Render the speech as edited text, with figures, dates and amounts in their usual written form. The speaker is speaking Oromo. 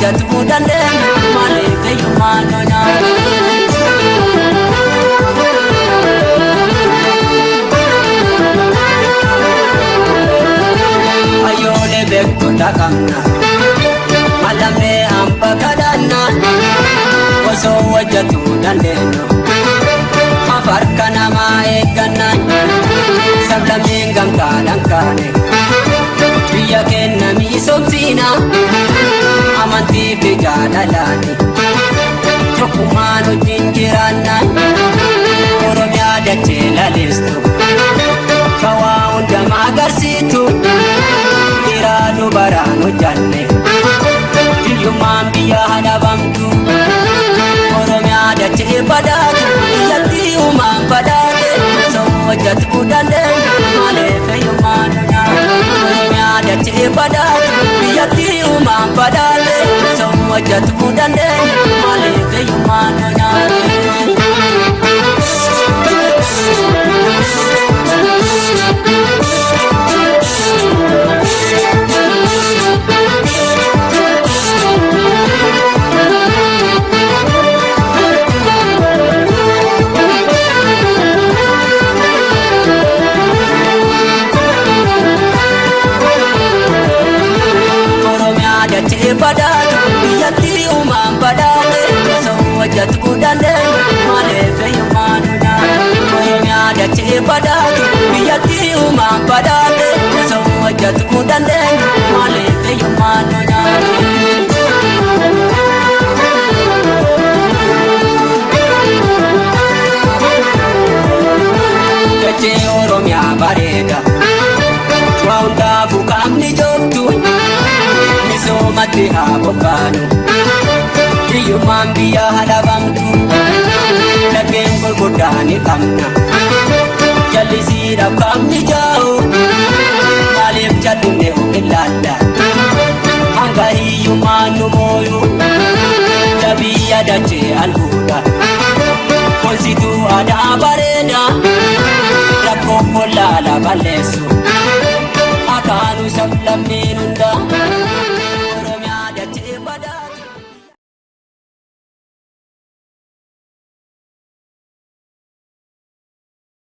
hojjetu dandeenyu maaliif hiyyummaan nu nyaatu. Ayyoolee beektota qabna malamee hamba kadhanna osoo hojjetu dandeenyu harka namaa eegganna sablameen gamtaadhaan kaane biyya keenya misoomsina amantii fi jaalalaan tokkummaan wajjin jiraanna Oromiyaa dachee lalistu kawaa hundumaa agarsiitu dhiiraa dubaraan hojjanne hiyyummaan biyya hadhabamtu Oromiyaa dachee badhaatu biyyattii uumaan badhaate osoo hojjetu dandeenyu maaliif hiyyummaan nu nyaatu. Oromiyaa dachee badhaatu biyyattii uumaan badhaate osoo hojjetu dandeenyu maaliif hiyyummaan nu nyaatu. Badhaatu biyyattii uumaan badhaate osoo hojjetu dandeenyu maaliif hiyyummaan nu nyaatu. Oromiyaa dachee badhaatu biyyattii uumaan badhaate osoo hojjetu dandeenyu maaliif hiyyummaan nu nyaatu. Dachee Oromiyaa bareeda waa hundaafuu qaamni joogtu misoomatti haa bobbaanu hiyyummaan biyya hadhabamtu laggeen gurguddaa ni qabna jallisiidhaaf qaamni jaa'u maaliif jallinne ilaalla hanga hiyyummaan nu mooyu jabiyya dachee albuudha konsituu aadaa bareeda rakkoo bollaala balleessu akaanu sablammeen hunda.